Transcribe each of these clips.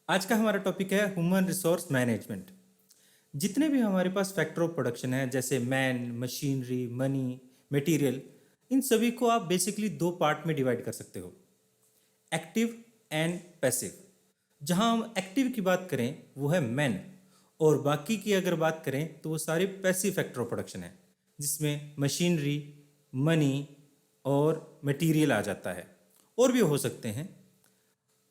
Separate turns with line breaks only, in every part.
आज का हमारा टॉपिक है ह्यूमन रिसोर्स मैनेजमेंट। जितने भी हमारे पास फैक्टर ऑफ प्रोडक्शन है जैसे मैन, मशीनरी, मनी, मटेरियल, इन सभी को आप बेसिकली दो पार्ट में डिवाइड कर सकते हो, एक्टिव एंड पैसिव। जहां हम एक्टिव की बात करें वो है मैन, और बाकी की अगर बात करें तो वो सारे पैसिव फैक्टर ऑफ प्रोडक्शन है, जिसमें मशीनरी, मनी और मटेरियल आ जाता है। और भी हो सकते हैं।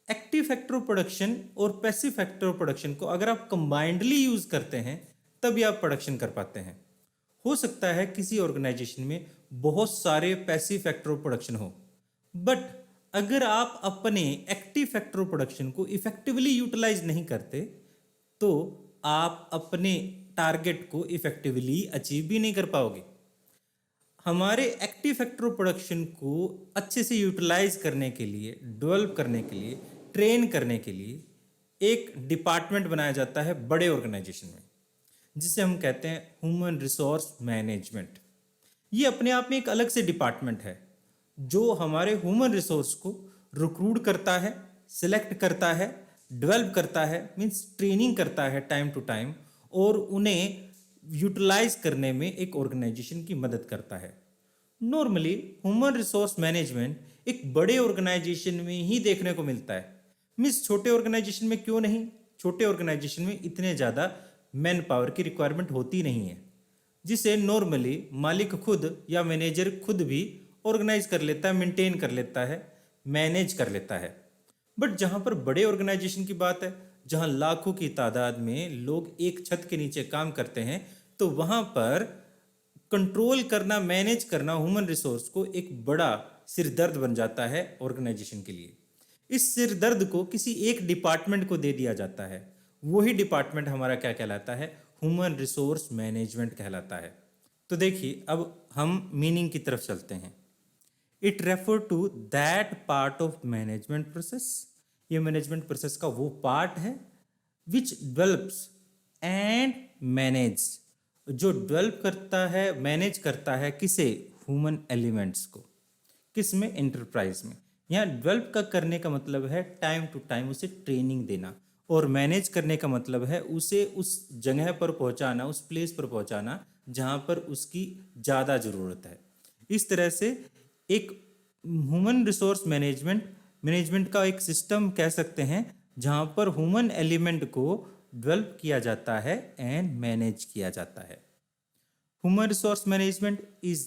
एक्टिव फैक्टर ऑफ प्रोडक्शन और पैसिव फैक्टर ऑफ प्रोडक्शन को अगर आप कंबाइंडली यूज करते हैं तभी आप प्रोडक्शन कर पाते हैं। हो सकता है किसी ऑर्गेनाइजेशन में बहुत सारे पैसिव फैक्टर ऑफ प्रोडक्शन हो, बट अगर आप अपने एक्टिव फैक्टर ऑफ प्रोडक्शन को इफेक्टिवली यूटिलाइज नहीं करते तो आप अपने टारगेट को इफेक्टिवली अचीव भी नहीं कर पाओगे। हमारे एक्टिव फैक्टर ऑफ प्रोडक्शन को अच्छे से यूटिलाइज करने के लिए, डेवलप करने के लिए, ट्रेन करने के लिए एक डिपार्टमेंट बनाया जाता है बड़े ऑर्गेनाइजेशन में, जिसे हम कहते हैं ह्यूमन रिसोर्स मैनेजमेंट। ये अपने आप में एक अलग से डिपार्टमेंट है जो हमारे ह्यूमन रिसोर्स को रिक्रूट करता है, सिलेक्ट करता है, डेवलप करता है, मीन्स ट्रेनिंग करता है टाइम टू टाइम, और उन्हें यूटिलाइज करने में एक ऑर्गेनाइजेशन की मदद करता है। नॉर्मली ह्यूमन रिसोर्स मैनेजमेंट एक बड़े ऑर्गेनाइजेशन में ही देखने को मिलता है। मीन्स छोटे ऑर्गेनाइजेशन में क्यों नहीं? छोटे ऑर्गेनाइजेशन में इतने ज़्यादा मैन पावर की रिक्वायरमेंट होती नहीं है, जिसे नॉर्मली मालिक खुद या मैनेजर खुद भी ऑर्गेनाइज कर लेता है, मेंटेन कर लेता है, मैनेज कर लेता है। बट जहाँ पर बड़े ऑर्गेनाइजेशन की बात है, जहाँ लाखों की तादाद में लोग एक छत के नीचे काम करते हैं, तो वहाँ पर कंट्रोल करना, मैनेज करना ह्यूमन रिसोर्स को एक बड़ा सिरदर्द बन जाता है ऑर्गेनाइजेशन के लिए। इस सिरदर्द को किसी एक डिपार्टमेंट को दे दिया जाता है। वही डिपार्टमेंट हमारा क्या कहलाता है? ह्यूमन रिसोर्स मैनेजमेंट कहलाता है। तो देखिए, अब हम मीनिंग की तरफ चलते हैं। It refer to that part of management process. ये मैनेजमेंट प्रोसेस का वो पार्ट है विच डेवलप्स एंड मैनेज, जो डेवलप करता है, मैनेज करता है किसे? ह्यूमन एलिमेंट्स को। किस में? एंटरप्राइज में। यहाँ डेवलप का करने का मतलब है टाइम टू टाइम उसे ट्रेनिंग देना, और मैनेज करने का मतलब है उसे उस जगह पर पहुंचाना, उस प्लेस पर पहुंचाना जहां पर उसकी ज़्यादा ज़रूरत है। इस तरह से एक ह्यूमन रिसोर्स मैनेजमेंट का एक सिस्टम कह सकते हैं जहां पर ह्यूमन एलिमेंट को डेवलप किया जाता है एंड मैनेज किया जाता है। Human resource management is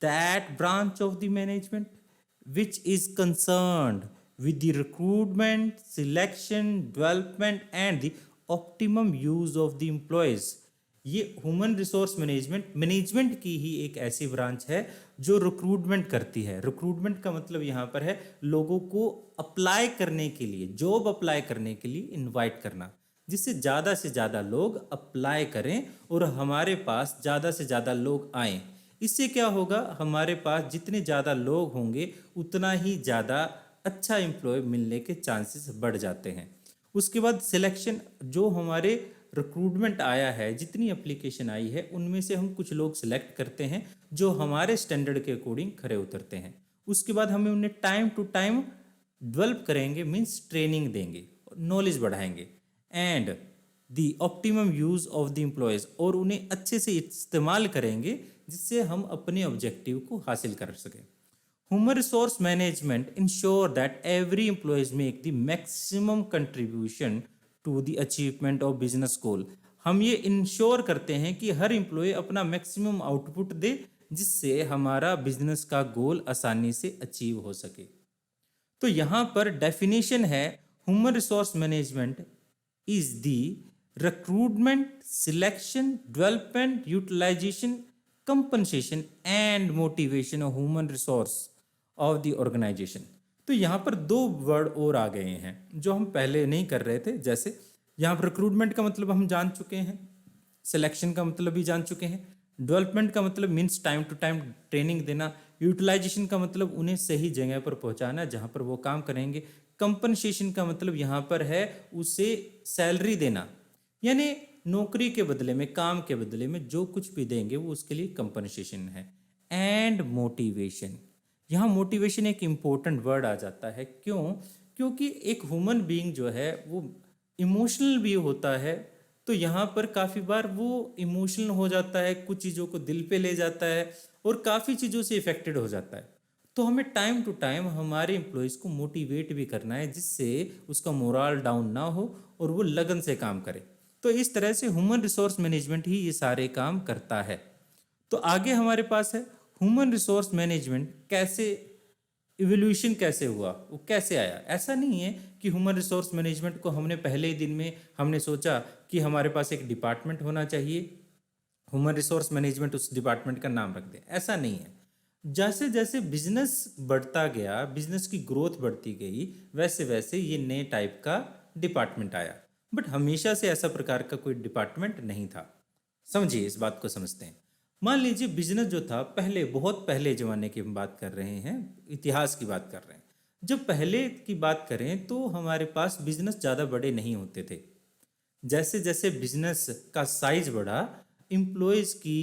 that branch of the management which is concerned with the recruitment, selection, development, and the optimum use of the employees. ये ह्यूमन रिसोर्स मैनेजमेंट की ही एक ऐसी ब्रांच है जो रिक्रूटमेंट करती है। रिक्रूटमेंट का मतलब यहाँ पर है लोगों को अप्लाई करने के लिए, जॉब अप्लाई करने के लिए इनवाइट करना, जिससे ज़्यादा से ज़्यादा लोग अप्लाई करें और हमारे पास ज़्यादा से ज़्यादा लोग आएँ। इससे क्या होगा? हमारे पास जितने ज़्यादा लोग होंगे उतना ही ज़्यादा अच्छा एम्प्लॉय मिलने के चांसेस बढ़ जाते हैं। उसके बाद सिलेक्शन, जो हमारे रिक्रूटमेंट आया है, जितनी एप्लीकेशन आई है उनमें से हम कुछ लोग सिलेक्ट करते हैं जो हमारे स्टैंडर्ड के अकॉर्डिंग खरे उतरते हैं। उसके बाद हमें उन्हें टाइम टू टाइम डेवलप करेंगे, मीन्स ट्रेनिंग देंगे, नॉलेज बढ़ाएंगे, and the optimum use of the employees, और उन्हें अच्छे से इस्तेमाल करेंगे जिससे हम अपने ऑब्जेक्टिव को हासिल कर सकें। Human resource management ensure that every employees make the maximum contribution to the achievement of business goal. हम ये इंश्योर करते हैं कि हर एम्प्लॉय अपना मैक्सिमम आउटपुट दे जिससे हमारा बिजनेस का गोल आसानी से अचीव हो सके। तो यहाँ पर डेफिनेशन है, human resource management is the recruitment, selection, development, utilization, compensation and motivation of human resource of the organization। तो यहाँ पर दो वर्ड और आ गए हैं जो हम पहले नहीं कर रहे थे। जैसे यहाँ पर रिक्रूटमेंट का मतलब हम जान चुके हैं, सिलेक्शन का मतलब भी जान चुके हैं, डेवलपमेंट का मतलब means time to time training देना, यूटिलाइजेशन का मतलब उन्हें सही जगह पर पहुंचाना जहां पर वो काम करेंगे, कंपनसेशन का मतलब यहाँ पर है उसे सैलरी देना, यानी नौकरी के बदले में, काम के बदले में जो कुछ भी देंगे वो उसके लिए कंपनसेशन है। एंड मोटिवेशन, यहाँ मोटिवेशन एक इम्पोर्टेंट वर्ड आ जाता है। क्यों? क्योंकि एक ह्यूमन बीइंग जो है वो इमोशनल भी होता है, तो यहाँ पर काफ़ी बार वो इमोशनल हो जाता है, कुछ चीज़ों को दिल पे ले जाता है और काफ़ी चीज़ों से इफेक्टेड हो जाता है। तो हमें टाइम टू टाइम हमारे एम्प्लॉयज़ को मोटिवेट भी करना है, जिससे उसका मोरल डाउन ना हो और वो लगन से काम करे। तो इस तरह से ह्यूमन रिसोर्स मैनेजमेंट ही ये सारे काम करता है। तो आगे हमारे पास है ह्यूमन रिसोर्स मैनेजमेंट कैसे, इवोल्यूशन कैसे हुआ, वो कैसे आया। ऐसा नहीं है कि ह्यूमन रिसोर्स मैनेजमेंट को हमने पहले ही दिन में हमने सोचा कि हमारे पास एक डिपार्टमेंट होना चाहिए, ह्यूमन रिसोर्स मैनेजमेंट उस डिपार्टमेंट का नाम रख दें। ऐसा नहीं है। जैसे जैसे बिजनेस बढ़ता गया, बिजनेस की ग्रोथ बढ़ती गई, वैसे वैसे ये नए टाइप का डिपार्टमेंट आया। बट हमेशा से ऐसा प्रकार का कोई डिपार्टमेंट नहीं था। समझिए, इस बात को समझते हैं। मान लीजिए बिजनेस जो था पहले, बहुत पहले ज़माने की हम बात कर रहे हैं, इतिहास की बात कर रहे हैं। जब पहले की बात करें तो हमारे पास बिजनेस ज़्यादा बड़े नहीं होते थे। जैसे जैसे बिजनेस का साइज बढ़ा, एम्प्लॉयज़ की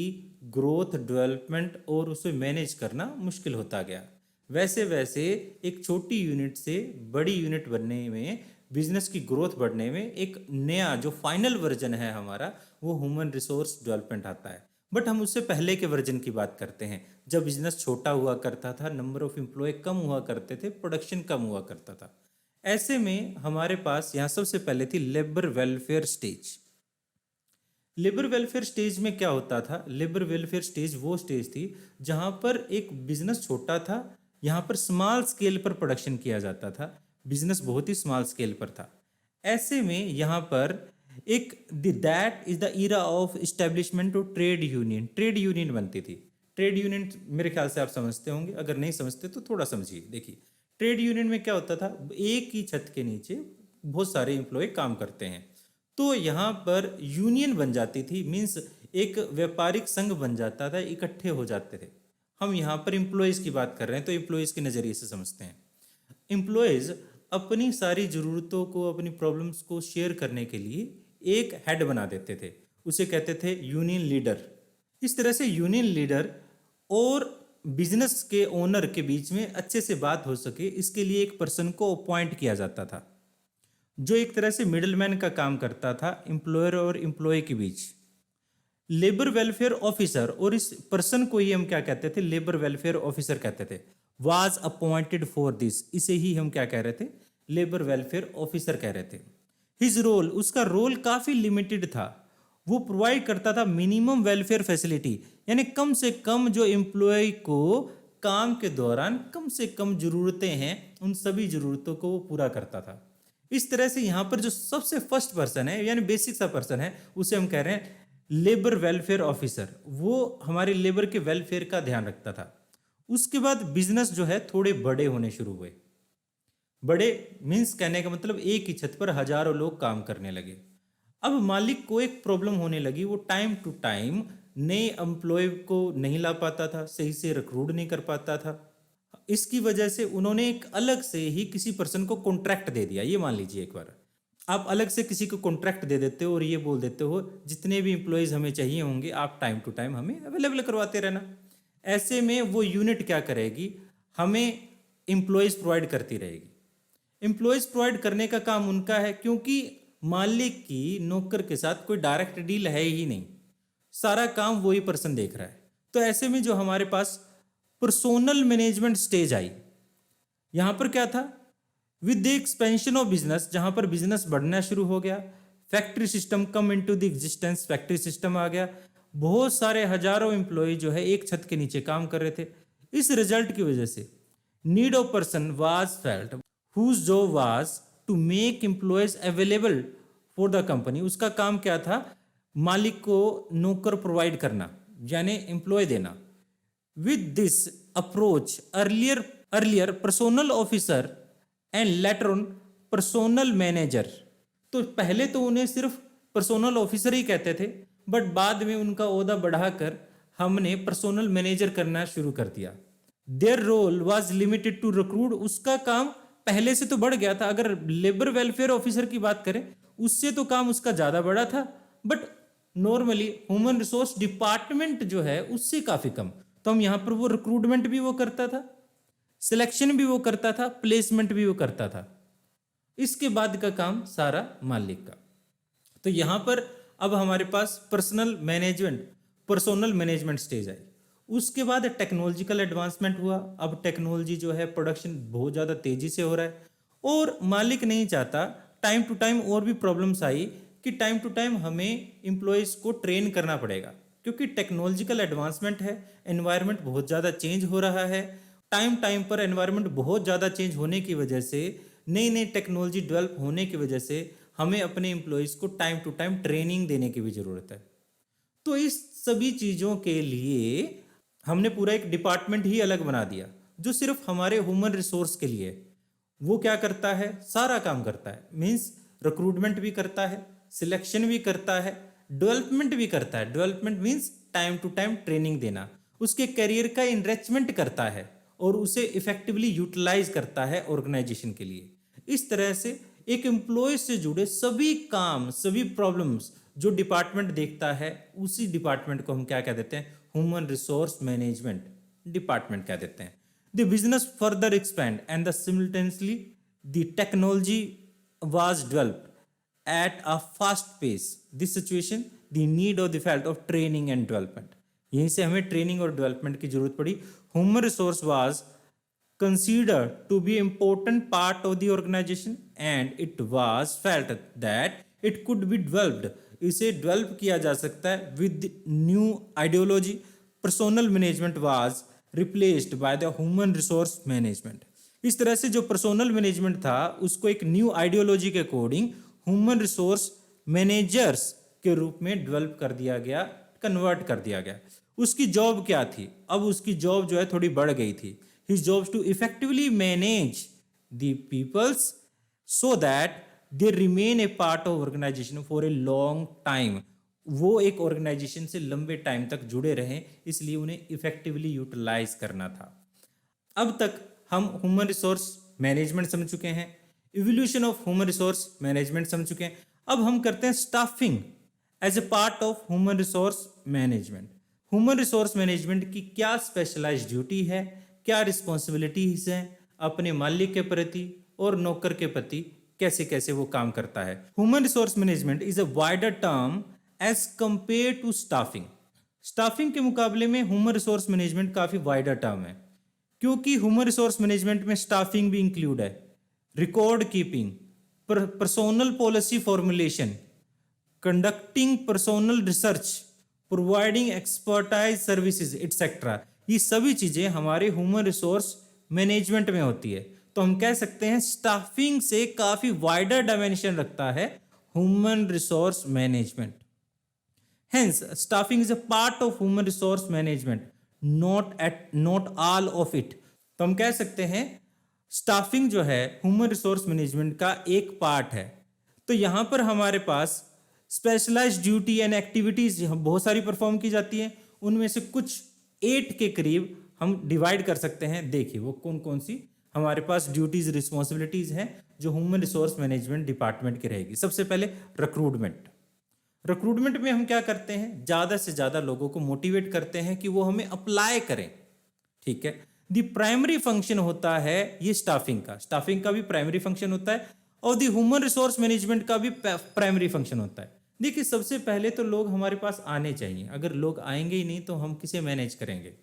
ग्रोथ, डेवलपमेंट और उसे मैनेज करना मुश्किल होता गया। वैसे वैसे एक छोटी यूनिट से बड़ी यूनिट बनने में, बिजनेस की ग्रोथ बढ़ने में एक नया जो फाइनल वर्जन है हमारा, वो ह्यूमन रिसोर्स डेवलपमेंट आता है। बट हम उससे पहले के वर्जन की बात करते हैं, जब बिजनेस छोटा हुआ करता था, नंबर ऑफ एम्प्लॉय कम हुआ करते थे, प्रोडक्शन कम हुआ करता था। ऐसे में हमारे पास यहाँ सबसे पहले थी labour welfare stage. Labour welfare stage में क्या होता था? लेबर वेलफेयर स्टेज वो स्टेज थी जहाँ पर एक बिजनेस छोटा था, यहाँ पर स्मॉल स्केल पर प्रोडक्शन किया जाता था, बिजनेस बहुत ही स्मॉल स्केल पर था। ऐसे में यहाँ पर एक that is the era of establishment of trade union. Trade union बनती थी। ट्रेड यूनियन मेरे ख्याल से आप समझते होंगे, अगर नहीं समझते तो थोड़ा समझिए। देखिए, ट्रेड यूनियन में क्या होता था, एक ही छत के नीचे बहुत सारे एम्प्लॉय काम करते हैं, तो यहाँ पर यूनियन बन जाती थी, मीन्स एक व्यापारिक संघ बन जाता था, इकट्ठे हो जाते थे। हम यहाँ पर एम्प्लॉयज़ की बात कर रहे हैं तो एम्प्लॉयज़ के नज़रिए से समझते हैं। एम्प्लॉयज़ अपनी सारी ज़रूरतों को, अपनी प्रॉब्लम्स को शेयर करने के लिए एक हेड बना देते थे, उसे कहते थे यूनियन लीडर। इस तरह से यूनियन लीडर और बिजनेस के ओनर के बीच में अच्छे से बात हो सके, इसके लिए एक पर्सन को अपॉइंट किया जाता था, जो एक तरह से मिडलमैन का काम करता था एम्प्लॉयर और एम्प्लॉय के बीच। लेबर वेलफेयर ऑफिसर, और इस पर्सन को ही हम क्या कहते थे, लेबर वेलफेयर ऑफिसर कहते थे, वाज अपॉइंटेड फॉर दिस। इसे ही हम क्या कह रहे थे, लेबर वेलफेयर ऑफिसर कह रहे थे। हिज रोल, उसका रोल काफ़ी लिमिटेड था। वो प्रोवाइड करता था मिनिमम वेलफेयर फैसिलिटी, यानी कम से कम जो एम्प्लॉय को काम के दौरान कम से कम ज़रूरतें हैं, उन सभी ज़रूरतों को वो पूरा करता था। इस तरह से यहाँ पर जो सबसे फर्स्ट पर्सन है, यानी बेसिक सा पर्सन है, उसे हम कह रहे हैं लेबर वेलफेयर ऑफिसर। वो हमारे लेबर के वेलफेयर का ध्यान रखता था। उसके बाद बिजनेस जो है थोड़े बड़े होने शुरू हुए। बड़े मीन्स कहने का मतलब एक ही छत पर हजारों लोग काम करने लगे। अब मालिक को एक प्रॉब्लम होने लगी, वो टाइम टू टाइम नए एम्प्लॉय को नहीं ला पाता था, सही से रिक्रूट नहीं कर पाता था। इसकी वजह से उन्होंने एक अलग से ही किसी पर्सन को कॉन्ट्रैक्ट दे दिया। ये मान लीजिए, एक बार आप अलग से किसी को कॉन्ट्रैक्ट दे देते हो और ये बोल देते हो जितने भी एम्प्लॉयज़ हमें चाहिए होंगे आप टाइम टू टाइम हमें अवेलेबल करवाते रहना। ऐसे में वो यूनिट क्या करेगी, हमें एम्प्लॉयज़ प्रोवाइड करती रहेगी। एम्प्लॉयज़ प्रोवाइड करने का काम उनका है, क्योंकि मालिक की नौकर के साथ कोई डायरेक्ट डील है ही नहीं, सारा काम वही पर्सन देख रहा है। तो ऐसे में जो हमारे पास पर्सोनल मैनेजमेंट स्टेज आई, यहाँ पर क्या था, with the expansion of business, जहाँ पर बिजनेस बढ़ना शुरू हो गया, factory system come into the existence, factory system आ गया। बहुत सारे हजारों एम्प्लॉय जो है एक छत के नीचे काम कर रहे थे। इस रिजल्ट की वजह से need of person was felt whose job was to make employees available for the company. उसका काम क्या था, मालिक को नौकर प्रोवाइड करना, यानी एम्प्लॉय देना। With this approach earlier personnel officer and later on personnel manager, तो पहले तो उन्हें सिर्फ पर्सोनल ऑफिसर ही कहते थे, बट बाद में उनका ओहदा बढ़ाकर हमने पर्सोनल मैनेजर करना शुरू कर दिया। Their role was limited to recruit, उसका काम पहले से तो बढ़ गया था। अगर लेबर वेलफेयर ऑफिसर की बात करें, उससे तो काम उसका ज़्यादा बड़ा था, but normally human resource department जो है उससे काफ़ी कम। तो हम यहाँ पर वो रिक्रूटमेंट भी वो करता था, सिलेक्शन भी वो करता था, प्लेसमेंट भी वो करता था। इसके बाद का काम सारा मालिक का। तो यहाँ पर अब हमारे पास पर्सोनल मैनेजमेंट स्टेज आई। उसके बाद टेक्नोलॉजिकल एडवांसमेंट हुआ। अब टेक्नोलॉजी जो है प्रोडक्शन बहुत ज़्यादा तेज़ी से हो रहा है और मालिक नहीं चाहता, टाइम टू टाइम और भी प्रॉब्लम्स आई कि टाइम टू टाइम हमें एम्प्लॉयज़ को ट्रेन करना पड़ेगा, क्योंकि टेक्नोलॉजिकल एडवांसमेंट है, एनवायरनमेंट बहुत ज़्यादा चेंज हो रहा है। टाइम टाइम पर एनवायरनमेंट बहुत ज़्यादा चेंज होने की वजह से, नई नई टेक्नोलॉजी डेवलप होने की वजह से हमें अपने एम्प्लॉयज़ को टाइम टू टाइम ट्रेनिंग देने की भी ज़रूरत है। तो इस सभी चीज़ों के लिए हमने पूरा एक डिपार्टमेंट ही अलग बना दिया जो सिर्फ हमारे ह्यूमन रिसोर्स के लिए है। वो क्या करता है, सारा काम करता है, मीन्स रिक्रूटमेंट भी करता है, सिलेक्शन भी करता है, डेवलपमेंट भी करता है। Development means time to time training देना, उसके करियर का इनरिचमेंट करता है और उसे इफेक्टिवली यूटिलाइज करता है ऑर्गेनाइजेशन के लिए। इस तरह से एक एम्प्लॉय से जुड़े सभी काम, सभी प्रॉब्लम्स जो डिपार्टमेंट देखता है, उसी डिपार्टमेंट को हम क्या कह देते हैं, ह्यूमन रिसोर्स मैनेजमेंट डिपार्टमेंट कह देते हैं। The business further expand and the simultaneously the technology was developed at a fast pace. This situation, the need of the field of training and development. यहीं से हमें ट्रेनिंग और development की जरूरत पड़ी। Human resource was considered to be important part of the organization and it was felt that it could be developed. इसे develop किया जा सकता है with new ideology. Personal management was replaced by the human resource management. इस तरह से जो personnel management था उसको एक न्यू आइडियोलॉजी के अकॉर्डिंग ह्यूमन रिसोर्स मैनेजर्स के रूप में डेवलप कर दिया गया, कन्वर्ट कर दिया गया। उसकी जॉब क्या थी, अब उसकी जॉब जो है थोड़ी बढ़ गई थी। His job to effectively manage the peoples so that they remain a part of organisation for a long time. वो एक ऑर्गेनाइजेशन से लंबे टाइम तक जुड़े रहें, इसलिए उन्हें इफेक्टिवली यूटिलाइज करना था। अब तक हम ह्यूमन रिसोर्स मैनेजमेंट समझ चुके हैं, evolution of human resource management समझ चुके हैं। अब हम करते हैं staffing as a part of human resource management. Human resource management की क्या स्पेशलाइज्ड ड्यूटी है, क्या रिस्पॉन्सिबिलिटीज हैं अपने मालिक के प्रति और नौकर के प्रति, कैसे कैसे वो काम करता है। Human resource management is a wider term as compare to staffing. Staffing के मुकाबले में ह्यूमन रिसोर्स मैनेजमेंट काफी वाइडर टर्म है, क्योंकि ह्यूमन रिसोर्स मैनेजमेंट में स्टाफिंग भी इंक्लूड है, record keeping, personnel policy formulation, conducting personnel research, providing expertise services etcetera. ये सभी चीजें हमारे ह्यूमन रिसोर्स मैनेजमेंट में होती है। तो हम कह सकते हैं स्टाफिंग से काफी वाइडर डायमेंशन रखता है human resource management. Hence staffing is a part of human resource management, not all of it. तो हम कह सकते हैं स्टाफिंग जो है ह्यूमन रिसोर्स मैनेजमेंट का एक पार्ट है। तो यहां पर हमारे पास स्पेशलाइज्ड ड्यूटी एंड एक्टिविटीज बहुत सारी परफॉर्म की जाती हैं, उनमें से कुछ 8 के करीब हम डिवाइड कर सकते हैं। देखिए वो कौन कौन सी हमारे पास ड्यूटीज रिस्पॉन्सिबिलिटीज हैं जो ह्यूमन रिसोर्स मैनेजमेंट डिपार्टमेंट की रहेगी। सबसे पहले रिक्रूटमेंट। रिक्रूटमेंट में हम क्या करते हैं, ज़्यादा से ज़्यादा लोगों को मोटिवेट करते हैं कि वो हमें अप्लाई करें। ठीक है, द प्राइमरी फंक्शन होता है ये स्टाफिंग का भी प्राइमरी फंक्शन होता है और द ह्यूमन रिसोर्स मैनेजमेंट का भी प्राइमरी फंक्शन होता है। देखिए सबसे पहले तो लोग हमारे पास आने चाहिए, अगर लोग आएंगे ही नहीं तो हम किसे मैनेज करेंगे।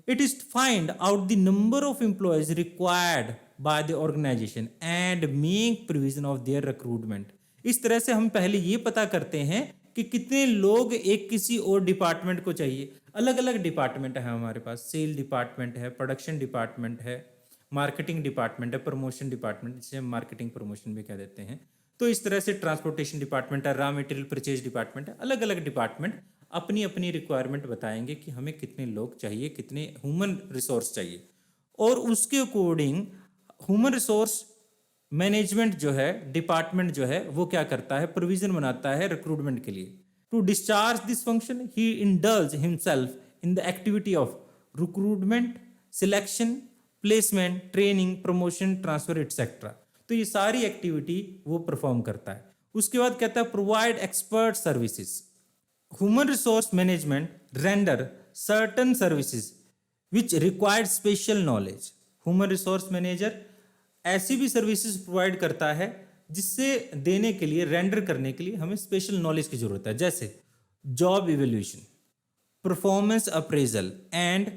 It is find out the number of employees required by the organisation and make provision of their recruitment. इस तरह से हम पहले ये पता करते हैं कि कितने लोग एक किसी और डिपार्टमेंट को चाहिए। अलग अलग डिपार्टमेंट है हमारे पास, सेल डिपार्टमेंट है, प्रोडक्शन डिपार्टमेंट है, मार्केटिंग डिपार्टमेंट है, प्रमोशन डिपार्टमेंट, जिसे हम मार्केटिंग प्रमोशन भी कह देते हैं। तो इस तरह से ट्रांसपोर्टेशन डिपार्टमेंट है, रॉ मटेरियल परचेज डिपार्टमेंट है। अलग अलग डिपार्टमेंट अपनी अपनी रिक्वायरमेंट बताएंगे कि हमें कितने लोग चाहिए, कितने ह्यूमन रिसोर्स चाहिए, और उसके अकॉर्डिंग ह्यूमन रिसोर्स मैनेजमेंट जो है डिपार्टमेंट जो है वो क्या करता है, प्रोविजन बनाता है रिक्रूटमेंट के लिए। To discharge this function he indulge himself in the activity of recruitment, selection, placement, training, promotion, transfer etcetera. तो ये सारी एक्टिविटी वो परफॉर्म करता है। उसके बाद कहता है provide expert services. Human resource management render certain services which required special knowledge. Human resource manager ऐसी भी सर्विसेज प्रोवाइड करता है जिससे देने के लिए, रेंडर करने के लिए हमें स्पेशल नॉलेज की जरूरत है, जैसे job evaluation, performance appraisal and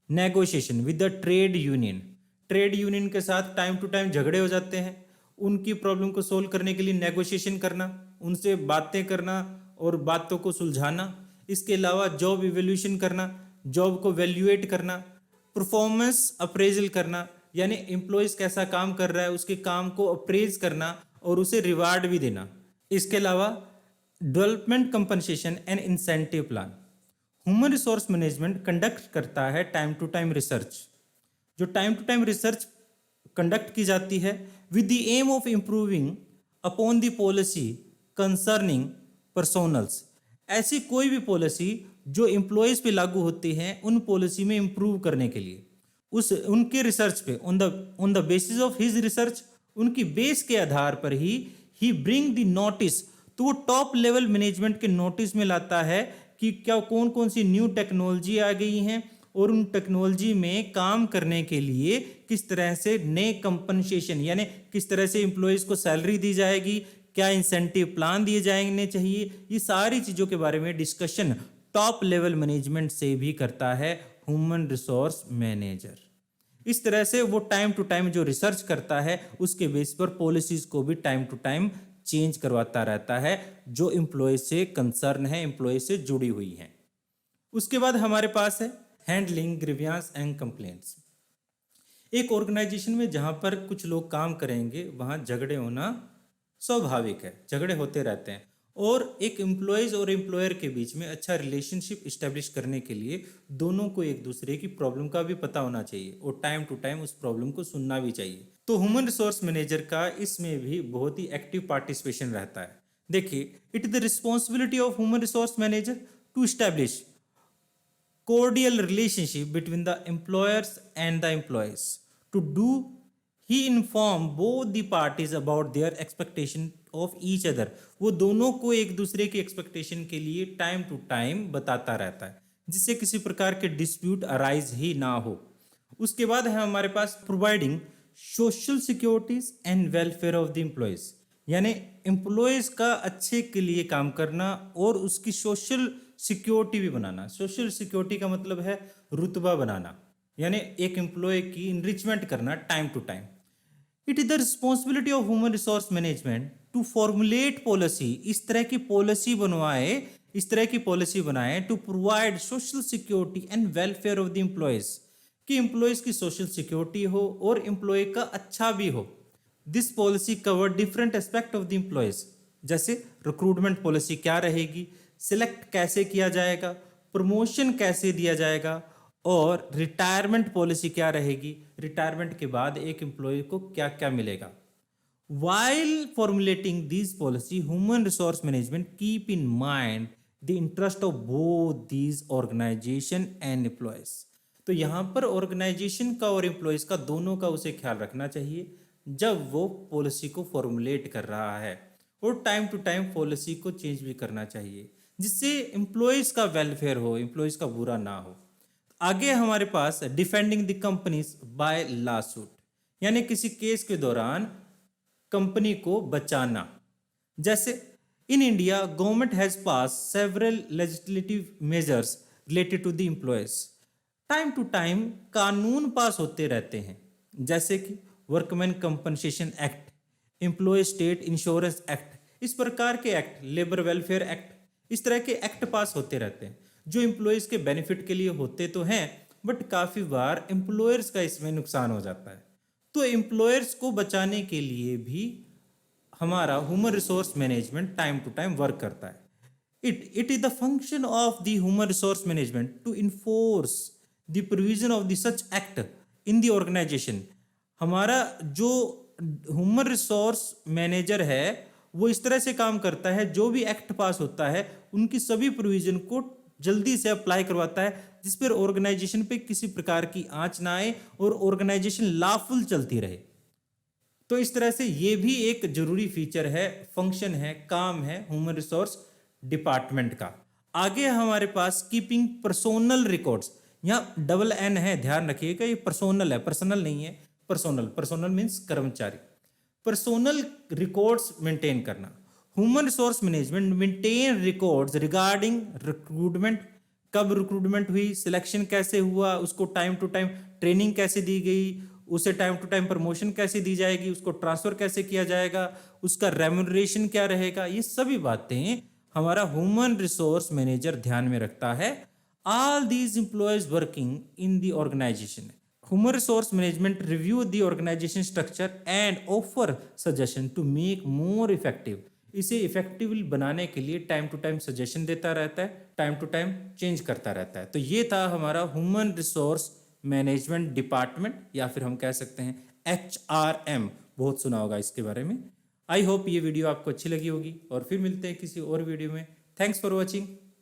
negotiation with the trade union. Trade union के साथ टाइम टू टाइम झगड़े हो जाते हैं, उनकी प्रॉब्लम को सोल्व करने के लिए नेगोशिएशन करना, उनसे बातें करना और बातों को सुलझाना। इसके अलावा जॉब इवेल्यूशन करना, जॉब को वैल्यूएट करना, परफॉर्मेंस अप्रेजल करना, यानी एम्प्लॉयज कैसा काम कर रहा है उसके काम को अप्रेज करना और उसे रिवार्ड भी देना। इसके अलावा development compensation and incentive plan. Human resource management conduct करता है टाइम टू टाइम रिसर्च। जो time to time research conduct की जाती है with the aim of improving upon the policy concerning personnels. ऐसी कोई भी पॉलिसी जो एम्प्लॉयज पे लागू होती है उन पॉलिसी में इम्प्रूव करने के लिए उस उनके रिसर्च पे on the basis of his research, उनकी बेस के आधार पर ही ब्रिंग द नोटिस। तो वो टॉप लेवल मैनेजमेंट के नोटिस में लाता है कि क्या कौन कौन सी न्यू टेक्नोलॉजी आ गई हैं और उन टेक्नोलॉजी में काम करने के लिए किस तरह से नए कंपनसेशन, यानी किस तरह से एम्प्लॉयज को सैलरी दी जाएगी, क्या इंसेंटिव प्लान दिए जाने चाहिए। ये सारी चीज़ों के बारे में डिस्कशन टॉप लेवल मैनेजमेंट से भी करता है ह्यूमन रिसोर्स मैनेजर। इस तरह से वो टाइम टू टाइम जो रिसर्च करता है उसके बेस पर पॉलिसीज को भी टाइम टू टाइम चेंज करवाता रहता है जो एम्प्लॉय से कंसर्न है, एम्प्लॉय से जुड़ी हुई है। उसके बाद हमारे पास है हैंडलिंग ग्रीवियंस एंड कंप्लेंट्स। एक ऑर्गेनाइजेशन में जहां पर कुछ लोग काम करेंगे वहां झगड़े होना स्वाभाविक है, झगड़े होते रहते हैं। और एक एम्प्लॉयज और एम्प्लॉयर के बीच में अच्छा रिलेशनशिप इस्टेब्लिश करने के लिए दोनों को एक दूसरे की प्रॉब्लम का भी पता होना चाहिए और टाइम टू टाइम उस प्रॉब्लम को सुनना भी चाहिए। तो ह्यूमन रिसोर्स मैनेजर का इसमें भी बहुत ही एक्टिव पार्टिसिपेशन रहता है। देखिए, it is the responsibility of human resource manager to establish cordial relationship between the employers and the employees. To do, he inform both the parties about their expectation of each other. वो दोनों को एक दूसरे की expectation के लिए time to time बताता रहता है जिससे किसी प्रकार के डिस्प्यूट अराइज ही ना हो। उसके बाद है हमारे पास providing social securities and welfare of the employees, यानी एम्प्लॉयज का अच्छे के लिए काम करना और उसकी सोशल सिक्योरिटी भी बनाना। सोशल सिक्योरिटी का मतलब है रुतबा बनाना, यानी एक एम्प्लॉय की इनरिचमेंट करना time to time. It is the responsibility of human resource management to formulate policy, इस तरह की पॉलिसी बनाए to provide social security and welfare of the employees, कि एम्प्लॉयज की सोशल सिक्योरिटी हो और एम्प्लॉय का अच्छा भी हो। This policy cover different aspect of the employees, जैसे रिक्रूटमेंट पॉलिसी क्या रहेगी, सिलेक्ट कैसे किया जाएगा, प्रमोशन कैसे दिया जाएगा और रिटायरमेंट पॉलिसी क्या रहेगी, रिटायरमेंट के बाद एक एम्प्लॉय को क्या क्या मिलेगा। While formulating these policy, human resource management keep in mind the interest of both these organization and employees. तो यहाँ पर ऑर्गेनाइजेशन का और एम्प्लॉयज का दोनों का उसे ख्याल रखना चाहिए जब वो पॉलिसी को फॉर्मुलेट कर रहा है, और टाइम टू टाइम पॉलिसी को चेंज भी करना चाहिए जिससे एम्प्लॉयज का वेलफेयर हो, एम्प्लॉयज का बुरा ना हो। आगे हमारे पास defending the companies by lawsuit, यानी किसी केस के दौरान कंपनी को बचाना। जैसे in India government has pass several legislative measures related to the employees. Time to time कानून पास होते रहते हैं, जैसे कि workman compensation act, employee state insurance act, इस प्रकार के एक्ट, लेबर वेलफेयर एक्ट, इस तरह के एक्ट पास होते रहते हैं जो एम्प्लॉयज के बेनिफिट के लिए होते तो हैं, बट काफ़ी बार एम्प्लॉयर्स का इसमें नुकसान हो जाता है। तो एम्प्लॉयर्स को बचाने के लिए भी हमारा human resource management time to time work करता है। It is the function of the human resource management to enforce the provision of the such act in the organisation. हमारा जो ह्यूमन रिसोर्स मैनेजर है वो इस तरह से काम करता है, जो भी एक्ट पास होता है उनकी सभी प्रोविजन को जल्दी से अप्लाई करवाता है जिस पर ऑर्गेनाइजेशन पे किसी प्रकार की आंच ना आए और ऑर्गेनाइजेशन लॉफुल चलती रहे। तो इस तरह से ये भी एक जरूरी फीचर है, फंक्शन है, काम है ह्यूमन रिसोर्स डिपार्टमेंट का। आगे हमारे पास कीपिंग पर्सोनल रिकॉर्ड्स, यहाँ डबल एन है, ध्यान रखिएगा, ये पर्सोनल है, पर्सनल नहीं है, पर्सोनल मीन्स कर्मचारी, पर्सोनल रिकॉर्ड्स मेंटेन करना। Human resource management maintain records regarding recruitment, कब रिक्रूटमेंट हुई, सिलेक्शन कैसे हुआ, उसको टाइम टू टाइम ट्रेनिंग कैसे दी गई, उसे टाइम टू टाइम प्रमोशन कैसे दी जाएगी, उसको ट्रांसफर कैसे किया जाएगा, उसका रेम्यूनरेशन क्या रहेगा, ये सभी बातें हमारा ह्यूमन रिसोर्स मैनेजर ध्यान में रखता है। All these employees working in the organisation, human resource management review the organisation structure and offer suggestion to make more effective, इसे इफेक्टिवली बनाने के लिए टाइम टू टाइम सजेशन देता रहता है, टाइम टू टाइम चेंज करता रहता है। तो ये था हमारा ह्यूमन रिसोर्स मैनेजमेंट डिपार्टमेंट, या फिर हम कह सकते हैं HRM, बहुत सुना होगा इसके बारे में। आई होप ये वीडियो आपको अच्छी लगी होगी, और फिर मिलते हैं किसी और वीडियो में। Thanks for watching.